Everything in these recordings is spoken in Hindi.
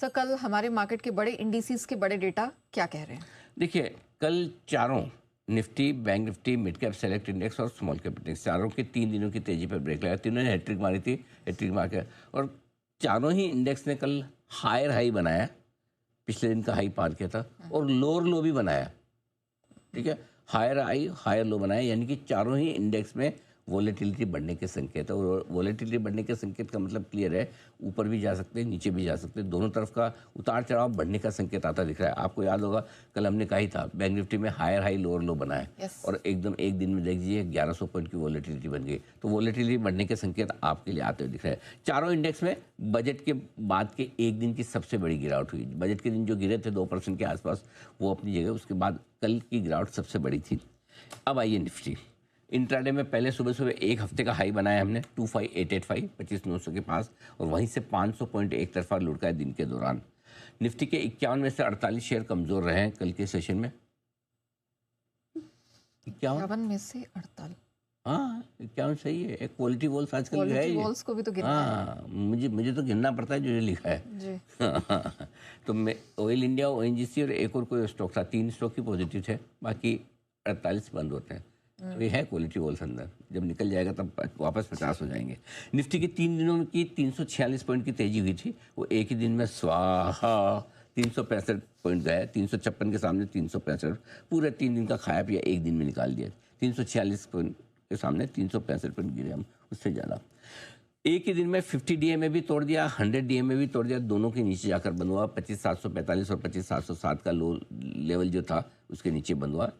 सर कल हमारे मार्केट के बड़े इंडिसेस के बड़े डेटा क्या कह रहे हैं? देखिए, कल चारों Nifty, bank Nifty, mid cap select index और स्मॉल कैप इंडेक्स चारों के 3 दिनों की तेजी पर ब्रेक लगा। तीनों ने हैट्रिक मारी थी, हैट्रिक मार के, और चारों ही इंडेक्स ने कल हायर हाई बनाया, पिछले दिन का हाई पार किया था, और लोअर लो भी बनाया। ठीक है, हायर हाई हायर लो बनाया, यानी कि चारों ही इंडेक्स में वॉलेटिलिटी बढ़ने के संकेत है। और वॉलेटिलिटी बढ़ने के संकेत का मतलब क्लियर है, ऊपर भी जा सकते हैं, नीचे भी जा सकते हैं, दोनों तरफ का उतार चढ़ाव बढ़ने का संकेत आता दिख रहा है। आपको याद होगा कल हमने कहा ही था, बैंक निफ्टी में हायर हाई लोअर लो बना है, और एकदम एक दिन में देख लीजिए 1100 पॉइंट की वॉलेटिलिटी बन गई। तो वॉलेटिलिटी बढ़ने के संकेत आपके लिए आते हुए दिख रहे हैं। चारों इंडेक्स में बजट के बाद के एक दिन की सबसे बड़ी गिरावट हुई। बजट के दिन जो गिरे थे 2% के आसपास, वो अपनी जगह, उसके बाद कल की गिरावट सबसे बड़ी थी। अब आइए निफ्टी। इंट्राडे में पहले सुबह सुबह एक हफ्ते का हाई बनाया हमने 25885 25,900 के पास, और वहीं से 500 पॉइंट एक तरफा लुढ़का है दिन के दौरान। निफ्टी के 51 में से 48 शेयर कमजोर रहे हैं कल के सेशन में। 51 में से 48, हाँ 51 सही है। एक क्वालिटी वॉल्स आजकल है, क्वालिटी वॉल्स को भी तो गिनना है। हाँ मुझे तो गिनना पड़ता है जो ये लिखा है जी। तो मैं ऑयल इंडिया, ओएनजीसी और एक और कोई स्टॉक था, 3 स्टॉक ही पॉजिटिव थे, बाकी 48 बंद होते हैं। तो ये है क्वालिटी वॉल्स अंदर, जब निकल जाएगा तब वापस 50 हो जाएंगे। निफ्टी के 3 दिनों की 346 पॉइंट की तेजी हुई थी, वो एक ही दिन में स्वाहा 365 पॉइंट गए। 356 के सामने 365, पूरे 3 दिन का खाया पिया एक दिन में निकाल दिया। 346 पॉइंट के सामने 365 पॉइंट गिरे हम, उससे ज़्यादा। एक ही दिन में 50 डीएमए भी तोड़ दिया, 100 डीएमए भी तोड़ दिया, दोनों के नीचे जाकर बंद हुआ। 25,745 और 25,707 का लो लेवल जो था उसके नीचे बंद हुआ।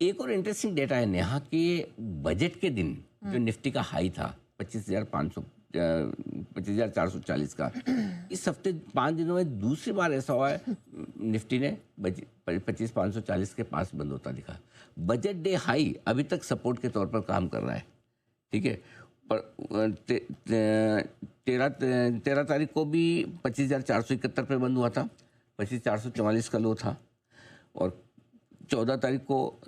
एक और इंटरेस्टिंग डेटा है नेहा कि बजट के दिन जो निफ्टी का हाई था 25,440 का, इस हफ्ते 5 दिनों में दूसरी बार ऐसा हुआ है निफ्टी ने 25,540 के पास बंद होता दिखा। बजट डे हाई अभी तक सपोर्ट के तौर पर काम कर रहा है। ठीक है, पर 13 तारीख को भी 25,471 पे बंद हुआ था, 25,444 का लो था, और 16 तारीख को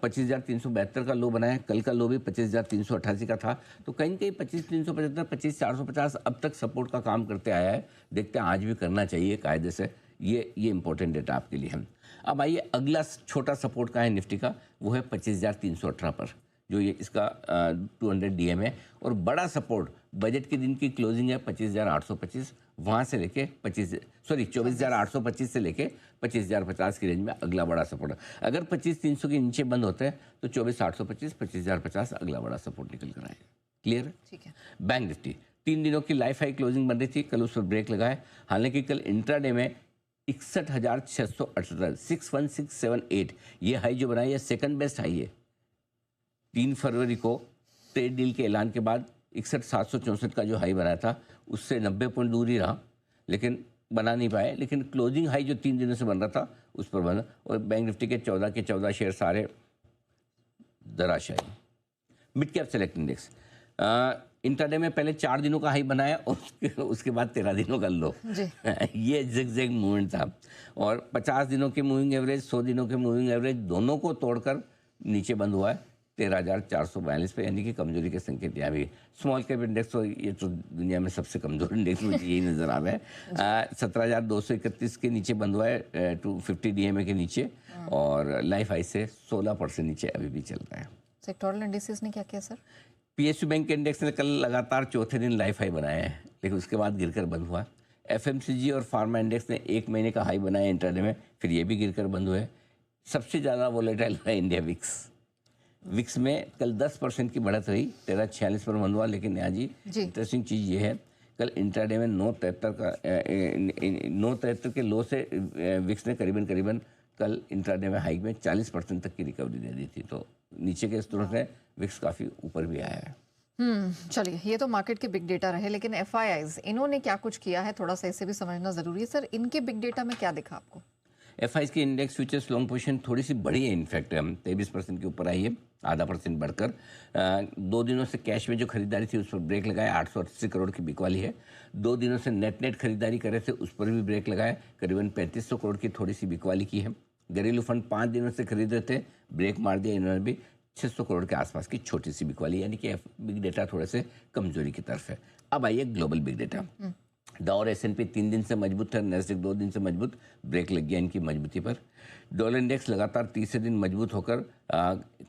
25,372 का लो बनाया। कल का लो भी 25,388 का था। तो कहीं कहीं 25,375, 25,450 अब तक सपोर्ट का काम करते आया है। देखते हैं आज भी करना चाहिए कायदे से। ये इंपॉर्टेंट डेटा आपके लिए है। अब आइए, अगला छोटा सपोर्ट का है निफ्टी का, वो है 25,318 पर, जो ये इसका 200 डीएम है। और बड़ा सपोर्ट बजट के दिन की क्लोजिंग है 25,825, वहाँ से लेके 24,825 से लेके 25,050 की रेंज में अगला बड़ा सपोर्ट है। अगर 25,300 के नीचे बंद होते हैं तो 24,825, 25,050 अगला बड़ा सपोर्ट निकल कर आएगा। क्लियर है? ठीक है। बैंक निफ्टी 3 दिनों की लाइफ हाई क्लोजिंग बन रही थी, कल उस पर ब्रेक लगा है। हालांकि कल इंट्राडे में 61,678 61678 ये हाई जो बनाई है सेकंड बेस्ट हाई है। 3 फरवरी को ट्रेड डील के ऐलान के बाद 61,764 का जो हाई बनाया था उससे 90 पॉइंट दूर ही रहा, लेकिन बना नहीं पाए। लेकिन क्लोजिंग हाई जो 3 दिनों से बन रहा था उस पर बना। और बैंक निफ्टी के 14 के 14 शेयर सारे दराशाही। Mid cap select index intraday में पहले 4 दिनों का हाई बनाया और उसके बाद 13 दिनों का लो ये जिग मूवमेंट था। और 50 दिनों के मूविंग एवरेज, 100 दिनों के मूविंग एवरेज दोनों को तोड़कर नीचे बंद हुआ है 13,442 पे, यानी कि कमजोरी के संकेत यहाँ भी। स्मॉल कैप इंडेक्स तो ये तो दुनिया में सबसे कमजोर इंडेक्स मुझे यही नज़र आ रहा है। 17,231 के नीचे बंद हुआ है 250 डीएमए के नीचे, और लाइफ हाई से 16% नीचे अभी भी चल रहा है। सेक्टोरल इंडिसेस ने क्या किया सर? पीएसयू बैंक के इंडेक्स ने कल लगातार चौथे दिन लाइफ हाई बनाया है, लेकिन उसके बाद गिरकर बंद हुआ। एफएमसीजी और फार्मा इंडेक्स ने 1 महीने का हाई बनाया इंट्राडे में, फिर ये भी गिरकर बंद हुए। सबसे ज़्यादा वोलेटाइल है इंडिया विक्स में कल 10% की बढ़त रही, 1346 पर बंद हुआ। लेकिन यहाँ जी इंटरेस्टिंग चीज़ ये है, कल इंट्राडे में 973 के लो से विक्स ने करीबन कल इंट्राडे में हाई में 40% तक की रिकवरी दे दी थी। तो नीचे के स्तरों से विक्स काफ़ी ऊपर भी आया है। चलिए, ये तो मार्केट के बिग डेटा रहे, लेकिन एफआईआईज इन्होंने क्या कुछ किया है थोड़ा सा इसे भी समझना जरूरी है। सर इनके बिग डेटा में क्या दिखा आपको? एफआईआईज की इंडेक्स फ्यूचर्स लॉन्ग पोजीशन थोड़ी सी बढ़ी है, इनफैक्ट 23% के ऊपर आई है, ½ % बढ़कर। 2 दिनों से कैश में जो खरीदारी थी उस पर ब्रेक लगाया, 880 करोड़ की बिकवाली है। 2 दिनों से नेट खरीदारी करे थे उस पर भी ब्रेक लगाया, करीबन 3500 करोड़ की थोड़ी सी बिकवाली की है। घरेलू फंड 5 दिनों से खरीद रहे थे, ब्रेक मार दिया इन्होंने भी, 600 करोड़ के आसपास की छोटी सी बिकवाली, यानी कि बिग डेटा थोड़े से कमजोरी की तरफ है। अब आइए ग्लोबल बिग डेटा। डॉ S&P 3 दिन से मजबूत है, नैस्डैक 2 दिन से मजबूत, ब्रेक लग गया इनकी मजबूती पर। डॉलर इंडेक्स लगातार तीसरे दिन मजबूत होकर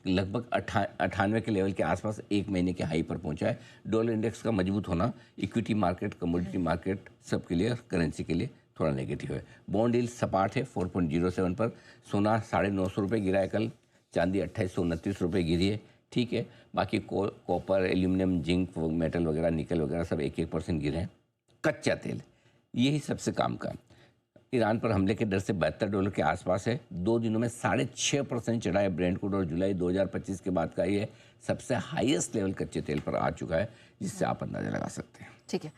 लगभग 98 के लेवल के आसपास एक महीने के हाई पर पहुंचा है। डॉलर इंडेक्स का मजबूत होना इक्विटी मार्केट, कमोडिटी मार्केट सबके लिए, करेंसी के लिए थोड़ा नेगेटिव है। बॉन्ड यील्ड सपाट है 4.07 पर। सोना 950 रुपये गिरा है कल, चांदी 2829 रुपये गिरी है, ठीक है। बाकी कॉपर, एल्यूमिनियम, जिंक, मेटल वगैरह, निकल वगैरह सब 1% गिरे हैं। कच्चा तेल यही सबसे काम का, ईरान पर हमले के डर से $72 के आसपास है। 2 दिनों में 6.5% चढ़ा है ब्रेंट क्रूड और जुलाई 2025 के बाद का ये सबसे हाईएस्ट लेवल कच्चे तेल पर आ चुका है, जिससे आप अंदाजा लगा सकते हैं। ठीक है।